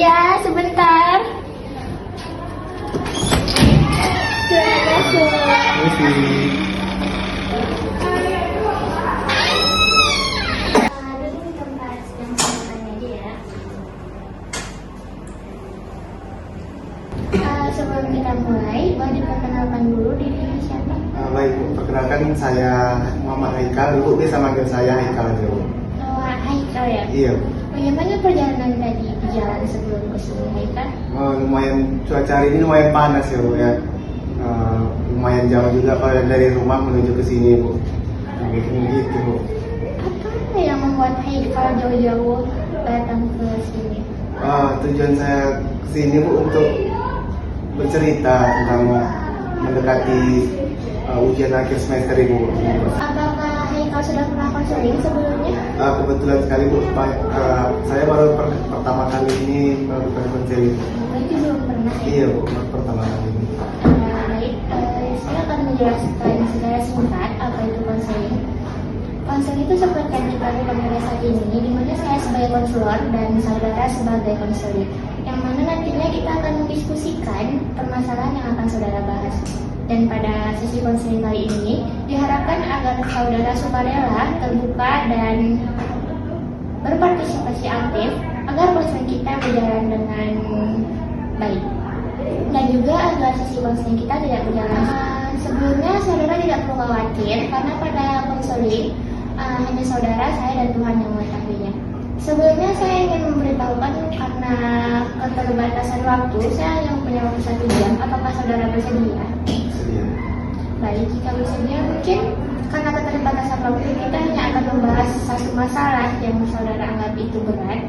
Iya, sebentar. Terima kasih. Duduk di tempat yang sebelahnya aja ya. Sebelum kita mulai, boleh diperkenalkan dulu dirinya siapa? Baik Bu, perkenalkan saya Muhammad Haikal. Ibu bisa manggil saya Haikal aja Bu. Oh, Haikal ya? Iya Bu. Bagaimana perjalanan tadi di jalan sebelum ke sini, Haikal? Lumayan cuaca hari ini lumayan panas ya Bu ya. Lumayan jauh juga kalau dari rumah menuju ke sini Bu. Gitu Bu. Apa yang membuat Haikal jauh-jauh datang ke sini? Tujuan saya ke sini Bu untuk bercerita tentang mendekati ujian akhir semester ini Bu. Apakah Haikal sudah pernah konseling sebelumnya? Kebetulan sekali Bu, saya baru pertama kali ini melakukan konseling. Berarti belum pernah ya? Iya Bu, baru pertama kali ini. Baik, saya akan menjelaskan secara singkat apa itu konseling. Konseling itu seperti yang kita lakukan pada saat ini, di mana saya sebagai konselor dan saudara sebagai konselor, yang mana nantinya kita akan mendiskusikan permasalahan yang akan saudara bahas. Dan pada sesi konseling kali ini diharapkan agar saudara sukarela, terbuka dan berpartisipasi aktif agar konseling kita berjalan dengan baik. Dan juga agar sesi konseling kita tidak berjalan. Sebelumnya saudara tidak perlu khawatir karena pada konseling hanya saudara, saya dan Tuhan yang mengetahuinya. Sebelumnya saya ingin memberitahukan karena keterbatasan waktu, saya hanya punya waktu 1 jam. Apakah saudara bersedia? Sedia. Baik, jika bersedia mungkin karena keterbatasan waktu kita hanya akan membahas satu masalah yang saudara anggap itu berat.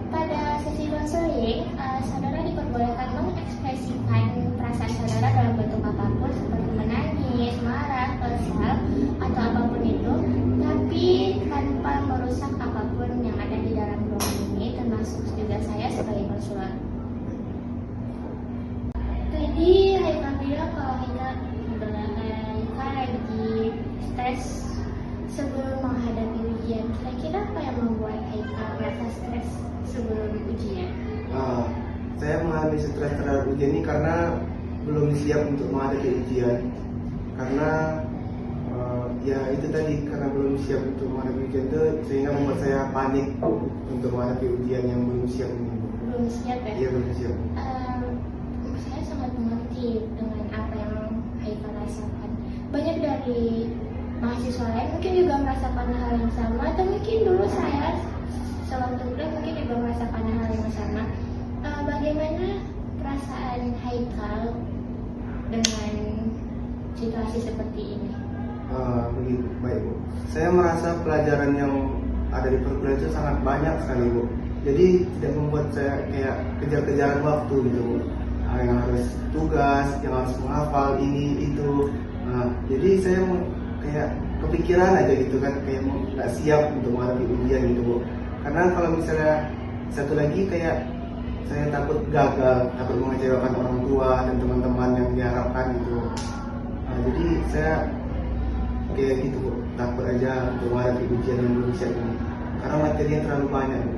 Pada sesi konseling, saudara diperbolehkan mengekspresikan perasaan saudara dalam bentuk apapun seperti menangis, marah, kesal, atau apapun itu, tapi tanpa merusak apapun yang ada di dalam ruang ini, termasuk juga saya sebagai konselor. Tadi Haikal bilang kalau Haikal lagi stres sebelum menghadapi ujian. Kira-kira apa yang membuat Haikal merasa stres sebelum ujian? Saya mengalami stres terhadap ujian ini karena belum siap untuk menghadapi ujian. Karena ya itu tadi, karena belum siap untuk menghadapi ujian itu sehingga membuat saya panik untuk menghadapi ujian yang belum siap ini. Belum siap ya? Iya, belum siap. Saya sangat mengerti dengan apa yang Haikal rasakan. Banyak dari mahasiswa lain mungkin juga merasakan hal yang sama, atau mungkin dulu saya sewaktu kuliah mungkin juga merasakan hal yang sama. Bagaimana perasaan Haikal dengan situasi seperti ini? Begitu, baik Bu. Saya merasa pelajaran yang ada di perkuliahan itu sangat banyak sekali Bu. Jadi tidak membuat saya kayak kejar-kejaran waktu gitu Bu. Yang harus tugas, yang harus menghafal ini itu. Jadi saya kayak kepikiran aja gitu kan, kayak nggak siap untuk menghadapi ujian gitu Bu. Karena kalau misalnya satu lagi kayak saya takut gagal, takut mengecewakan orang tua dan teman-teman yang diharapkan gitu. Jadi saya kayak gitu Bu, takut aja untuk menghadapi ujian yang belum siap ini. Karena materinya terlalu banyak Bu.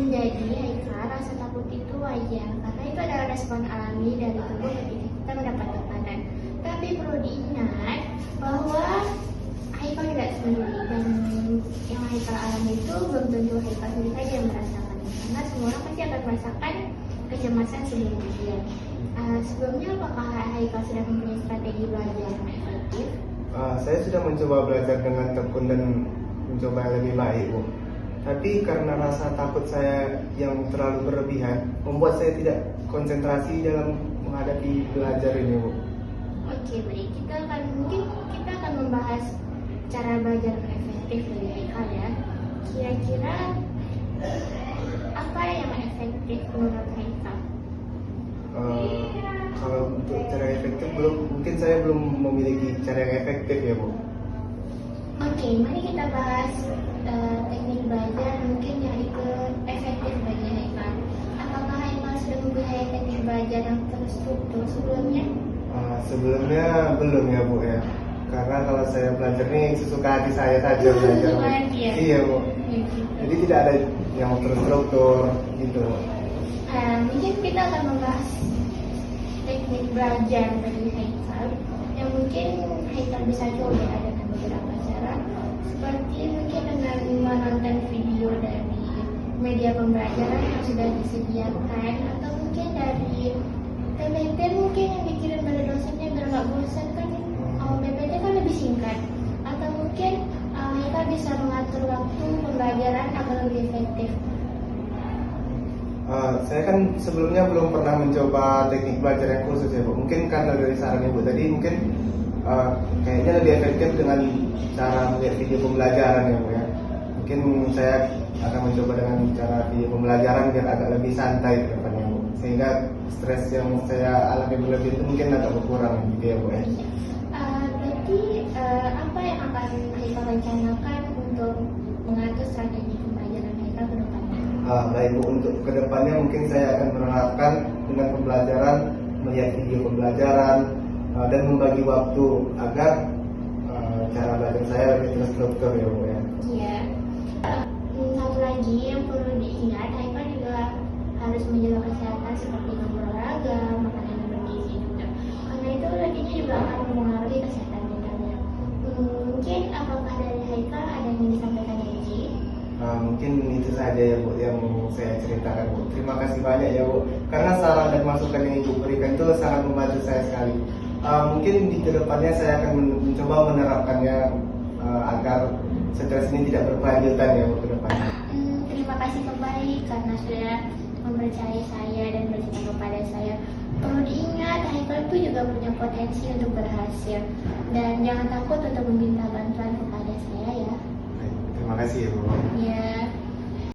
Jadi Haikal, rasa takut itu wajar karena itu adalah respon alami dari tubuh ketika kita mendapat tekanan. Tapi perlu diingat bahwa Haikal tidak sendiri, dan yang Haikal alami itu belum tentu Haikal sendiri saja yang merasakannya, karena semua orang pasti akan merasakan kecemasan sebelum ujian. Sebelumnya apakah Haikal sudah mempunyai strategi belajar yang efektif? Saya sudah mencoba belajar dengan tekun dan mencoba yang lebih baik Bu. Tapi karena rasa takut saya yang terlalu berlebihan membuat saya tidak konsentrasi dalam menghadapi belajar ini Bu. Oke, baik. Mungkin kita akan membahas cara belajar yang efektif dari Haikal ya. Kira-kira apa yang efektif menurut Haikal? Kalau untuk cara efektif mungkin saya belum memiliki cara yang efektif ya Bu. Oke, mari kita bahas teknik belajar mungkin yang ikut efektif bagi Haikal. Apakah Haikal sudah mempunyai teknik belajar yang terstruktur sebelumnya? Sebelumnya belum ya Bu ya. Karena kalau saya belajar nih sesuka hati saya saja belajar. Sesuka hati ya? Iya Bu. Gitu. Jadi tidak ada yang terstruktur gitu. Mungkin kita akan membahas teknik belajar dari Haikal yang mungkin Haikal bisa coba dengan beberapa cara, seperti mungkin dengan menonton video dari media pembelajaran yang sudah disediakan, atau mungkin dari PPT mungkin yang dikirim pada dosennya biar nggak bosan kan. PPT kan lebih singkat, atau mungkin Haikal bisa mengatur waktu pembelajaran agar lebih efektif. Saya kan sebelumnya belum pernah mencoba teknik belajar yang khusus ya Bu. Mungkin karena dari saran Ibu tadi mungkin kayaknya lebih efektif dengan cara melihat video pembelajaran ya Bu ya. Mungkin saya akan mencoba dengan cara video pembelajaran biar agak lebih santai ke depannya Bu. Sehingga stres yang saya alami berlebih itu mungkin agak berkurang gitu ya Bu ya. Berarti apa yang akan Haikal rencanakan untuk mengatur strategi pembelajaran Haikal ke depannya? Baik Bu, untuk kedepannya mungkin saya akan menerapkan dengan pembelajaran, melihat video pembelajaran, dan membagi waktu agar cara belajar saya lebih terstruktur ya Bu ya. Iya. Satu lagi yang perlu diingat, Haikal juga harus menjaga kesehatan seperti berolahraga, makanan yang bergizi juga. Karena itu nantinya juga akan mempengaruhi kesehatan mentalnya. Mungkin apakah dari Haikal ada yang ingin disampaikan lagi? Mungkin itu saja ya Bu yang saya ceritakan Bu. Terima kasih banyak ya Bu, karena saran dan masukan yang Ibu berikan itu sangat membantu saya sekali. Mungkin di kedepannya saya akan mencoba menerapkannya agar stres ini tidak berkelanjutan ya Bu ke depannya. Terima kasih kembali karena sudah mempercayai saya dan bercerita kepada saya. Perlu diingat, Haikal itu juga punya potensi untuk berhasil, dan jangan takut untuk meminta bantuan kepada saya ya. Baik, terima kasih ya Bu. Ya.